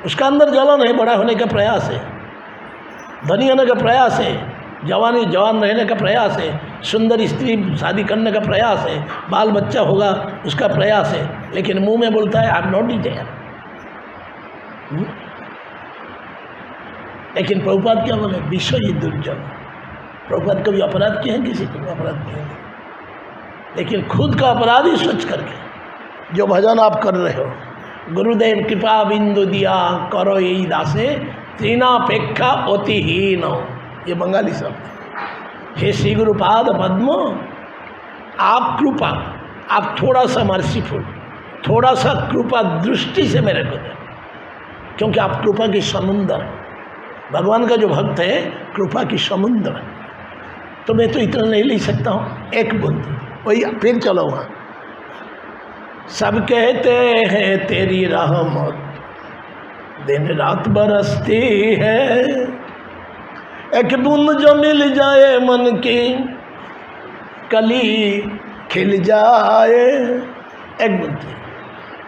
उसका अंदर जलन है, बड़ा होने का प्रयास है, धनी होने का प्रयास है, जवान रहने का प्रयास है, सुंदर स्त्री शादी करने का प्रयास है, बाल बच्चा होगा उसका प्रयास है, लेकिन मुंह में बोलता है आई एम नॉट डिजायर। लेकिन प्रभुपाद क्या बोले? विश्व ही दुर्जन। प्रभुपाद कभी अपराध किए हैं? किसी को अपराध किए हैं, लेकिन खुद का अपराध ही सोच करके जो भजन आप कर रहे हो, गुरुदेव कृपा बिंदु दिया करो यही दासे त्रिनापेक्षा अतिहीन, ये बंगाली शब्द। हे श्री गुरुपाद पद्म, आप कृपा, आप थोड़ा सा मर्सीफुल, थोड़ा सा कृपा दृष्टि से मेरे को दे, क्योंकि आप कृपा की समुंदर, भगवान का जो भक्त है कृपा की समुंदर। तो मैं तो इतना नहीं ले सकता हूँ, एक बूंद वही। फिर चलो वहाँ, सब कहते हैं तेरी रहमत दिन रात बरसती है, एक बूंद जो मिल जाए मन की कली खिल जाए। एक बूंद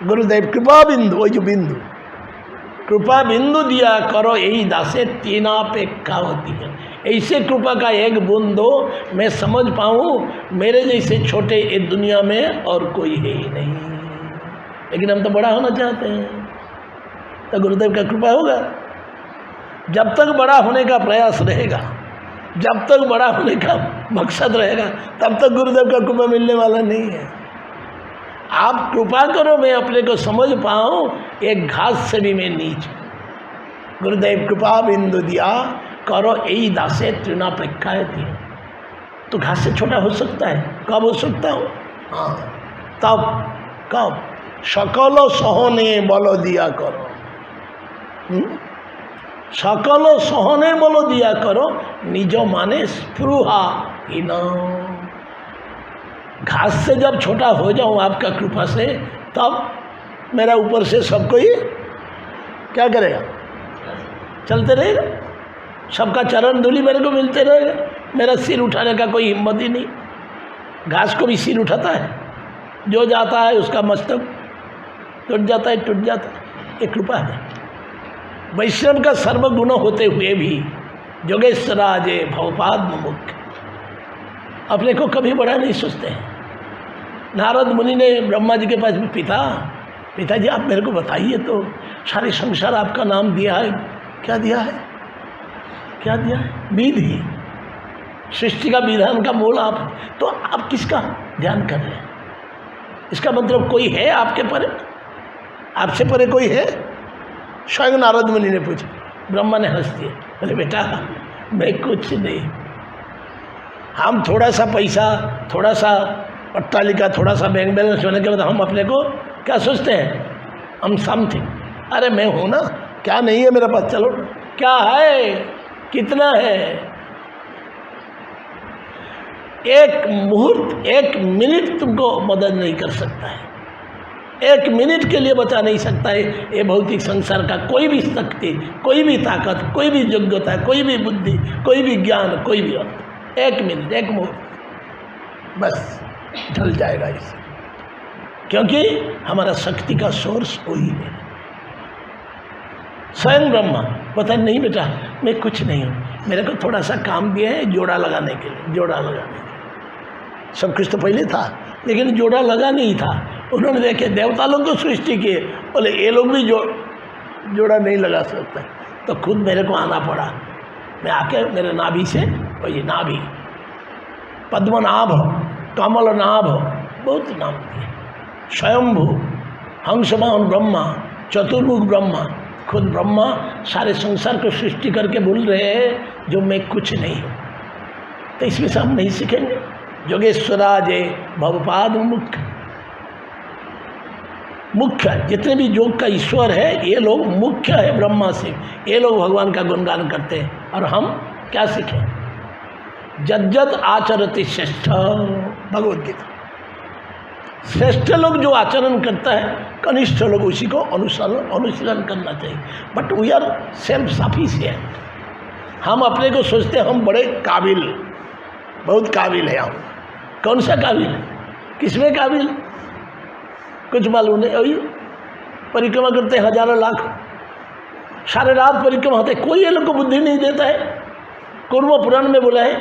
गुरुदेव कृपा बिंदु, वही जो बिंदु, कृपा बिंदु दिया करो यही दासे तीनापेक्षा होती है। ऐसे कृपा का एक बूंद दो, मैं समझ पाऊँ मेरे जैसे छोटे इस दुनिया में और कोई है ही नहीं। लेकिन हम तो बड़ा होना चाहते हैं, तो गुरुदेव का कृपा होगा। जब तक बड़ा होने का प्रयास रहेगा, जब तक बड़ा होने का मकसद रहेगा, तब तक गुरुदेव का कृपा मिलने वाला नहीं है। आप कृपा करो मैं अपने को समझ पाऊँ, एक घास से भी मैं नीच। गुरुदेव कृपा बिंदु दिया करो यही दासे तृणापेक्षा थी। तो घास से छोटा हो सकता है, कब हो सकता हो? हाँ, तब कब? सकल सहने बल दिया करो, सकल सहने बल दिया करो, निज माने स्पृहा ही न। घास से जब छोटा हो जाऊं आपका कृपा से, तब मेरा ऊपर से सबको ही क्या करेगा? चलते रहेगा, सबका चरण धूलि मेरे को मिलते रहेगा, मेरा सिर उठाने का कोई हिम्मत ही नहीं। घास को भी सिर उठाता है, जो जाता है उसका मस्तक टूट जाता है, टूट जाता है। ये कृपा है। वैष्णव का सर्वगुण होते हुए भी जोगेश्वराजे भवपाद मुख्य, अपने को कभी बड़ा नहीं सोचते हैं। नारद मुनि ने ब्रह्मा जी के पास में पिताजी आप मेरे को बताइए तो, सारे संसार आपका नाम दिया है, क्या दिया है? क्या दिया है? विधि, सृष्टि का विधान का मूल आप, तो आप किसका ध्यान कर रहे हैं? इसका मतलब कोई है आपके परे? आपसे परे कोई है? स्वयं नारद मुनि ने पूछा। ब्रह्मा ने हंस दिए, बोले बेटा मैं कुछ नहीं, हम थोड़ा सा पैसा, थोड़ा सा अट्टालिका, थोड़ा सा बैंक बैलेंस होने के बाद हम अपने को क्या सोचते हैं? हम समथिंग। अरे मैं हूँ ना, क्या नहीं है मेरे पास? चलो क्या है, कितना है? एक मुहूर्त, एक मिनट तुमको मदद नहीं कर सकता है, एक मिनट के लिए बचा नहीं सकता है ये भौतिक संसार का कोई भी शक्ति, कोई भी ताकत, कोई भी योग्यता, कोई भी बुद्धि, कोई भी ज्ञान, कोई भी अर्थ। एक मिनट, एक मुहूर्त बस ढल जाएगा इसे। क्योंकि हमारा शक्ति का सोर्स वही है, स्वयं ब्रह्मा। पता नहीं बेटा मैं कुछ नहीं हूँ, मेरे को थोड़ा सा काम दिया है जोड़ा लगाने के लिए, जोड़ा लगाने के लिए। सब कुछ तो पहले था लेकिन जोड़ा लगा नहीं था। उन्होंने देखे देवता लोग को सृष्टि किए, बोले ये लोग भी जोड़ा नहीं लगा सकते, तो खुद मेरे को आना पड़ा। मैं आके मेरे नाभि से, वही नाभि, पद्मनाभ, कमलनाभ, बहुत नाम दिए, स्वयंभू, हंसमान ब्रह्मा, चतुर्मुख ब्रह्मा, खुद ब्रह्मा सारे संसार को सृष्टि करके बोल रहे हैं जो मैं कुछ नहीं हूँ। तो इसमें से हम नहीं सीखेंगे। योगेश्वराजय भवपाद मुख्य, मुख्य जितने भी योग का ईश्वर है ये लोग मुख्य है ब्रह्मा से, ये लोग भगवान का गुणगान करते हैं। और हम क्या सीखें? जज्जत आचरति श्रेष्ठ, भगवद गीता। श्रेष्ठ लोग जो आचरण करता है कनिष्ठ लोग उसी को अनुशीलन करना चाहिए। But we are self sufficient, हम अपने को सोचते हैं हम बड़े काबिल, बहुत काबिल है हम। कौन सा काबिल? किसमें काबिल? कुछ मालूम नहीं। वही परिक्रमा करते हैं हजारों लाख, सारे रात परिक्रमा होते, कोई ये लोग को बुद्धि नहीं देता है। कूर्म पुराण में बोला है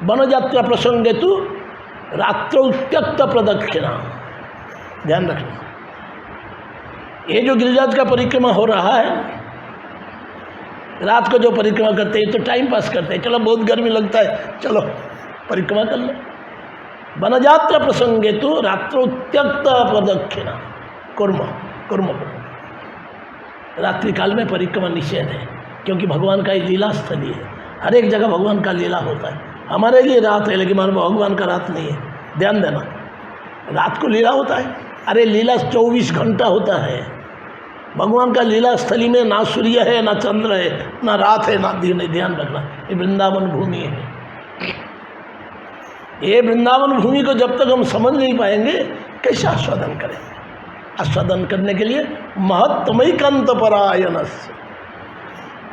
वन यात्रा प्रसंगे तु रात्रो त्यक्त प्रदक्षिणा। ध्यान रखना, ये जो गिरिराज का परिक्रमा हो रहा है, रात को जो परिक्रमा करते हैं तो टाइम पास करते हैं, चलो बहुत गर्मी लगता है चलो परिक्रमा कर ले। वन यात्रा प्रसंगे तो रात्रो त्यक्त प्रदक्षिणा कुर्म, रात्रि काल में परिक्रमा निषेध है, क्योंकि भगवान का ये लीला स्थली है। हर एक जगह भगवान का लीला होता है। हमारे लिए रात है लेकिन हमारे भगवान का रात नहीं है, ध्यान देना। रात को लीला होता है, अरे लीला 24 घंटा होता है। भगवान का लीला स्थली में ना सूर्य है, ना चंद्र है, ना रात है, ना दिन है। ध्यान रखना, ये वृंदावन भूमि है। ये वृंदावन भूमि को जब तक हम समझ नहीं पाएंगे कैसे आस्वादन करेंगे? आस्वादन करने के लिए महत्तमैकांत परायण,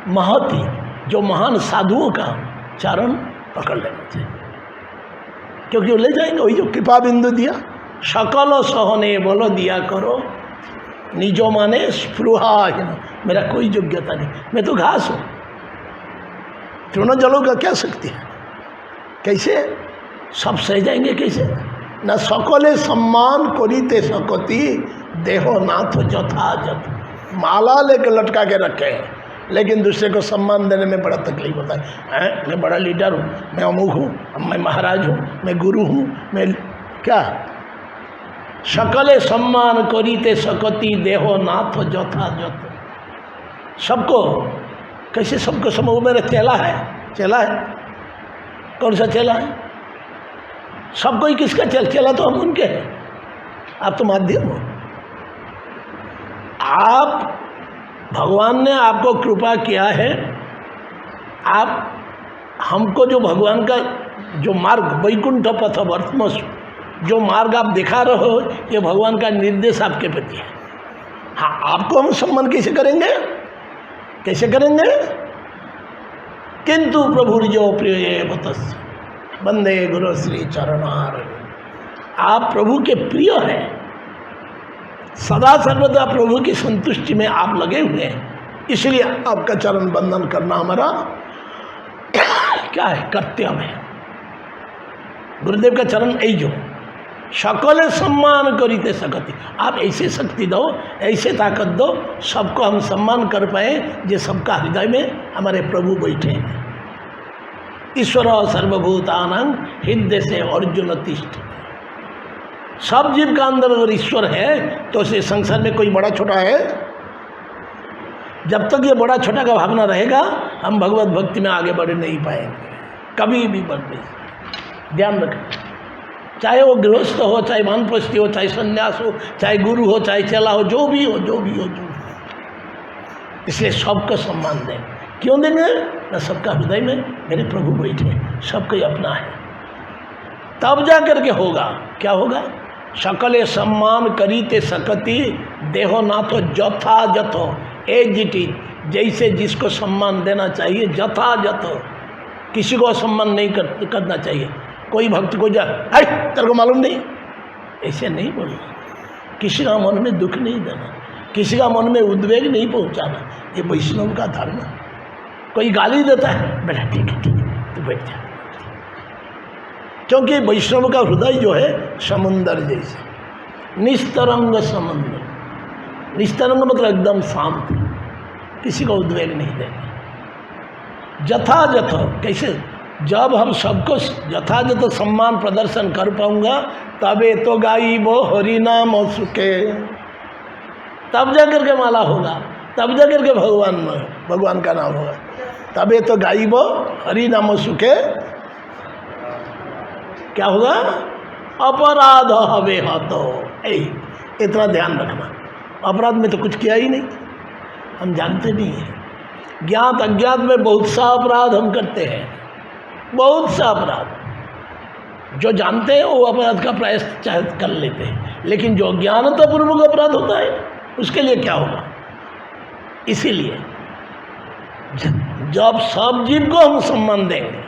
महती जो महान साधुओं का चरण पकड़ लेना चाहिए, क्योंकि वो ले जाएंगे। वही जो कृपा बिंदु दिया, सकल सहने बोलो दिया करो, निजो माने स्पृहा, मेरा कोई योग्यता नहीं, मैं तो घास हूँ, तृण जलों का क्या शक्ति है? कैसे सब सह जाएंगे? कैसे? न सकले सम्मान करीते सकती देहो नाथ जथा जथ। माला लेकर लटका के रखे हैं लेकिन दूसरे को सम्मान देने में बड़ा तकलीफ होता है। मैं बड़ा लीडर हूँ, मैं अमुक हूँ, मैं महाराज हूँ, मैं गुरु हूँ, मैं क्या? सकले सम्मान करीते सकती देहो नाथ जथा जथ। सबको कैसे? सबको समूह मेरा चेला है, चेला है। कौन सा चेला है? सबको ही किसका चेला? तो हम उनके हैं, आप तो माध्यम हो। आप, भगवान ने आपको कृपा किया है, आप हमको जो भगवान का जो मार्ग वैकुंठ पथ वर्तमस, जो मार्ग आप दिखा रहे हो, ये भगवान का निर्देश आपके प्रति है। हाँ, आपको हम सम्मान कैसे करेंगे? कैसे करेंगे? किंतु प्रभु जो प्रिय बतस वंदे गुरु श्री चरणार। आप प्रभु के प्रिय हैं, सदा सर्वदा प्रभु की संतुष्टि में आप लगे हुए हैं, इसलिए आपका चरण बंदन करना हमारा क्या है? कर्तव्य है। गुरुदेव का चरण यही जो सकल सम्मान करीते सकती, आप ऐसे शक्ति दो, ऐसे ताकत दो, सबको हम सम्मान कर पाए, जो सबका हृदय में हमारे प्रभु बैठे हैं। ईश्वर सर्वभूतानां हृदय से अर्जुन तिष्ठ। सब जीव का अंदर अगर ईश्वर है तो उसे संसार में कोई बड़ा छोटा है? जब तक ये बड़ा छोटा का भावना रहेगा हम भगवत भक्ति में आगे बढ़ नहीं पाएंगे, कभी भी बढ़ नहीं। ध्यान रखें, चाहे वो गृहस्थ हो, चाहे वानप्रस्थी हो, चाहे संन्यास हो, चाहे गुरु हो, चाहे चेला हो, जो भी हो, जो भी हो, जो भी हो। इसलिए सबको सम्मान दें। क्यों देंगे? न सबका हृदय में मेरे प्रभु बैठे, सबको अपना है, तब जा करके होगा। क्या होगा? सकले सम्मान करीते सकती देहो नाथो जथा जथो। एजिटी, जैसे जिसको सम्मान देना चाहिए, जथा जथो, किसी को सम्मान नहीं करना चाहिए। कोई भक्त को जा तेरे को मालूम नहीं, ऐसे नहीं बोलना। किसी का मन में दुख नहीं देना, किसी का मन में उद्वेग नहीं पहुंचाना, ये वैष्णव का धर्म है। कोई गाली देता है, बेटा ठीक है तो बैठ जा, क्योंकि वैष्णव का हृदय जो है समुंदर जैसे, निस्तरंग समुंदर। निस्तरंग मतलब एकदम शांत, किसी को उद्वेग नहीं देगा। यथायथ कैसे, जब हम सबको यथायथ सम्मान प्रदर्शन कर पाऊंगा तबे तो गाई वो हरि नाम सुखे, तब जा करके माला होगा, तब जा करके भगवान का नाम होगा। तबे तो गाई वो हरि नाम सुखे, क्या होगा? अपराध हवे तो इतना ध्यान रखना, अपराध में तो कुछ किया ही नहीं, हम जानते नहीं हैं। ज्ञात अज्ञात में बहुत सा अपराध हम करते हैं, बहुत सा अपराध। जो जानते हैं वो अपराध का प्रायश्चित कर लेते हैं, लेकिन जो अज्ञानतापूर्वक अपराध होता है उसके लिए क्या होगा? इसीलिए जब सब जीव को हम सम्मान देंगे,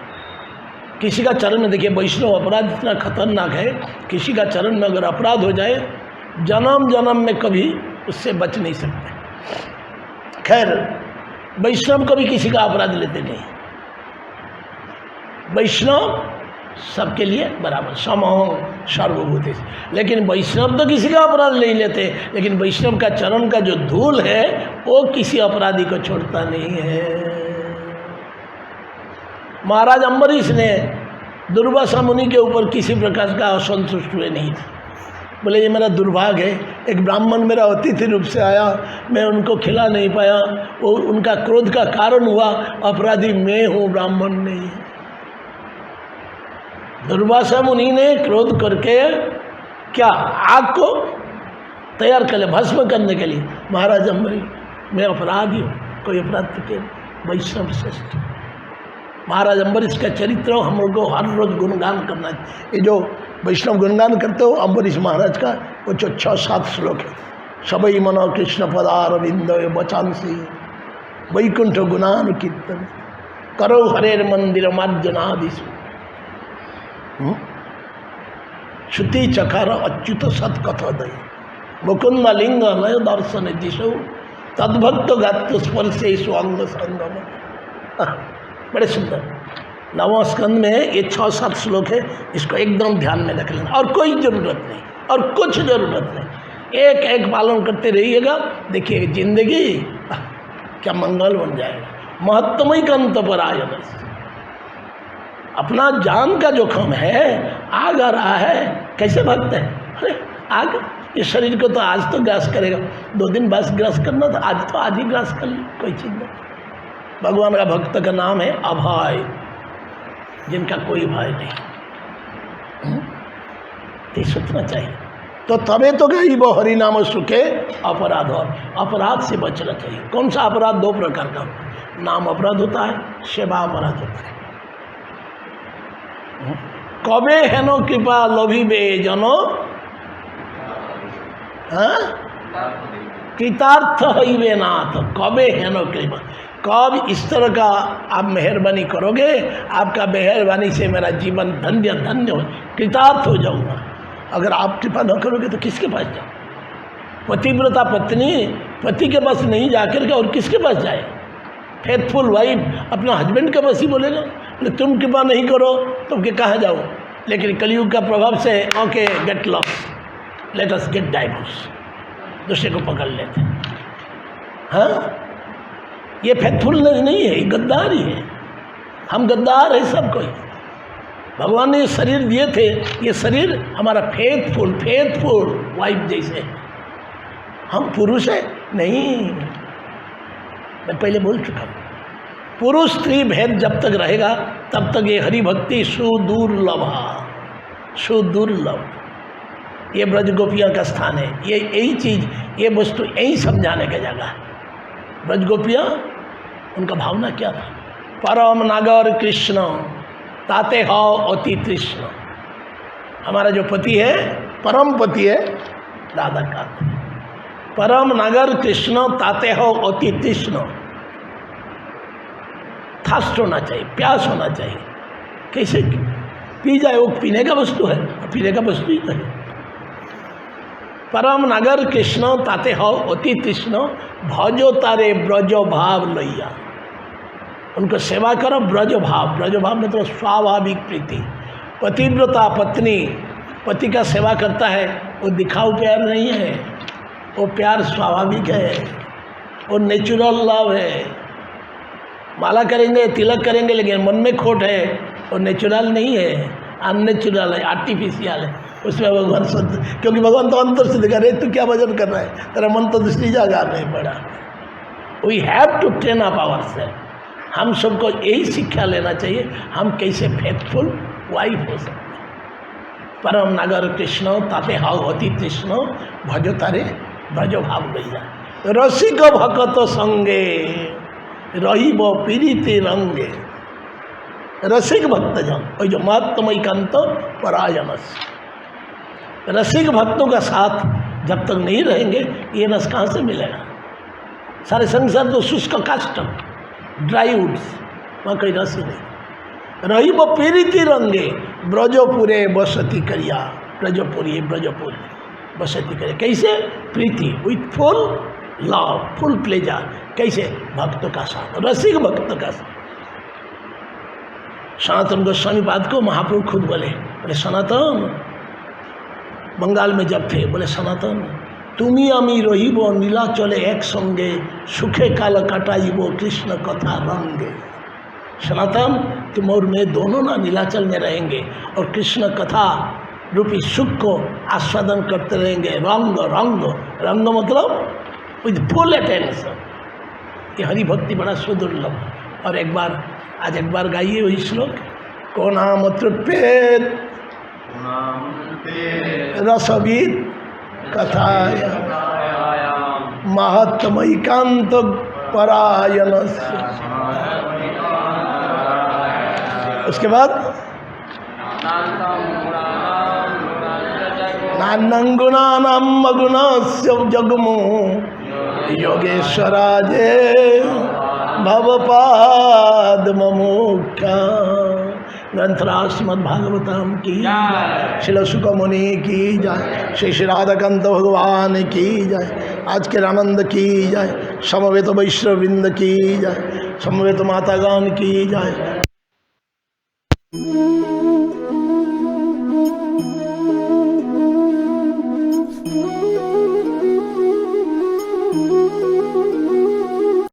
किसी का चरण में, देखिए वैष्णव अपराध इतना खतरनाक है, किसी का चरण में अगर अपराध हो जाए जन्म जन्म में कभी उससे बच नहीं सकते। खैर वैष्णव कभी किसी का अपराध लेते नहीं, वैष्णव सबके लिए बराबर, समहो सर्वभूते। लेकिन वैष्णव तो किसी का अपराध नहीं लेते, लेकिन वैष्णव का चरण का जो धूल है वो किसी अपराधी को छोड़ता नहीं है। महाराज अम्बरीश ने दुर्वासा मुनि के ऊपर किसी प्रकार का असंतुष्ट हुए नहीं थे। बोले ये मेरा दुर्भाग्य है, एक ब्राह्मण मेरा अतिथि रूप से आया, मैं उनको खिला नहीं पाया, वो उनका क्रोध का कारण हुआ, अपराधी मैं हूँ, ब्राह्मण नहीं। दुर्वासा मुनि ने क्रोध करके क्या आग को तैयार कर लिया भस्म करने के लिए। महाराज अम्बरीश मैं अपराधी हूँ, कोई अपराध के वैष्णव श्रेष्ठ। महाराज अम्बरीश का चरित्र हम लोग को हर रोज गुणगान करना चाहिए। ये जो वैष्णव गुणगान करते हो अम्बरीश महाराज का, वो जो 6-7 श्लोक है, सबई मनो कृष्ण पदारविंद बचांसी वैकुंठ गुणान कीर्तन करो हरेर मंदिर मार्जनादिशु श्रुति चकार अच्युत सत्कथोदय मुकुंद लिंग लय दर्शन दिशो तद्भक्त गात्र स्पर्शे स्वांग संगम। बड़े सुंदर। नवम स्कंद में ये 6-7 श्लोक है, इसको एकदम ध्यान में रख लेना, और कोई ज़रूरत नहीं और कुछ ज़रूरत नहीं, एक एक पालन करते रहिएगा, देखिए जिंदगी क्या मंगल बन जाएगा। महत्तमय कंत पर आय, अपना जान का जोखम है, आग आ रहा है, कैसे भक्त है? अरे आग, इस शरीर को तो आज तो ग्रास करेगा, 2 दिन बस ग्रास करना था, आज तो आज ही ग्रास कर ली, कोई चीज़ नहीं। भगवान का भक्त का नाम है अभय, जिनका कोई भय नहीं, ये सोचना चाहिए। तो तबे तो गई वो हरि नाम सुखे अपराध, और अपराध से बचना चाहिए। कौन सा अपराध? 2 प्रकार का, नाम अपराध होता है, सेवा अपराध होता है। कबे हेनो कृपा लोभिबे जनो कृतार्थ हईबे नाथ। कबे हेनो कृपा, कब इस तरह का आप मेहरबानी करोगे, आपका मेहरबानी से मेरा जीवन धन्य धन्य हो, कृतार्थ हो जाऊंगा। अगर आप कृपा न करोगे तो किसके पास जाओ? पतिव्रता पत्नी पति के पास नहीं जाकर के और किसके पास जाए? फेथफुल वाइफ अपना हस्बैंड के पास ही बोलेगा, तुम कृपा नहीं करो तो कहाँ जाओ? लेकिन कलयुग का प्रभाव से okay get lost, let us gate divorce, दूसरे को पकड़ लेते। हाँ, ये फेथफुलनेस नहीं है, ये गद्दारी है। हम गद्दार है सब कोई। भगवान ने ये शरीर दिए थे, ये शरीर हमारा फेथफुल वाइफ जैसे। हम पुरुष है नहीं, मैं पहले बोल चुका हूँ, पुरुष स्त्री भेद जब तक रहेगा तब तक ये हरि भक्ति सुदुर्लभ। ये ब्रज गोपियों का स्थान है, ये यही चीज़, ये वस्तु यही समझाने का जगह है। ब्रज गोपियाँ, उनका भावना क्या था? परम नागर कृष्ण ताते हो अति कृष्ण। हमारा जो पति है, परम पति है राधा का, परम नागर कृष्ण ताते हो अति कृष्ण। थर्स्ट होना चाहिए, प्यास होना चाहिए। कैसे पी जाए? वो पीने का वस्तु है, पीने का वस्तु ही नहीं। परम नगर कृष्ण ताते हो अति तृष्ण भजो तारे ब्रज भाव लैया। उनको सेवा करो ब्रज भाव मतलब स्वाभाविक प्रीति। पतिव्रता पत्नी पति का सेवा करता है, वो दिखाऊ प्यार नहीं है, वो प्यार स्वाभाविक है, वो नेचुरल लव है। माला करेंगे तिलक करेंगे लेकिन मन में खोट है, वो नेचुरल नहीं है, अननेचुरल है, आर्टिफिशियल है। उसमें भगवान शुद्ध, क्योंकि भगवान तो अंतर से दिखा रहे तू क्या भजन कर रहा है, तेरा मन तो दूसरी जगह नहीं पड़ा। We have to train up our self. हम सबको यही शिक्षा लेना चाहिए, हम कैसे फेथफुल वाइफ हो सकते हैं। परम नगर कृष्ण ताते हाउ अति कृष्ण भजो तारे ब्रज भाव लैया। रसिक भकत संगे रहिब पीड़िते रंगे। रसिक भक्तजन वही जो महत्तमैकांत परायण, रसिक भक्तों का साथ जब तक नहीं रहेंगे ये रस कहाँ से मिलेगा। सारे संसार तो शुष्क काष्ठ ड्राई वुड्स, वहाँ कोई रस ही नहीं। रहिब पीड़िती रंगे ब्रजपुरे बसती करिया। ब्रजपुरी ब्रजपुर बसती करिया कैसे? प्रीति with full love full pleasure. कैसे? भक्तों का साथ, रसिक भक्तों का साथ। सनातन गोस्वामी पाद को महाप्रभु खुद बोले सनातन, बंगाल में जब थे, बोले सनातन तुमी आमी रहिब नीलाचले एक संगे सुखे काल काटाइब कृष्ण कथा रंगे। सनातन तुम और मैं दोनों ना नीलाचल में रहेंगे और कृष्ण कथा रूपी सुख को आस्वादन करते रहेंगे। रंग रंग रंग मतलब विद फुल अटेंशन। ये हरि भक्ति बड़ा सुदुर्लभ। और एक बार गाइए वही श्लोक, को नाम तृप्येत रसविद कथाय महत्तमैकांत परायण। उसके बाद नान्नंगुणानाम अगुणस्य जगमो योगेश्वराजे भवपाद मुख्या। ग्रंथराज श्रीमद्भागवतम की जय, श्री शुक मुनि की जय, श्री श्री राधाकांत भगवान की जय, आज के रानंद की जय, समवेत वैष्णववृंद की जय, समवेत मातागण की जय।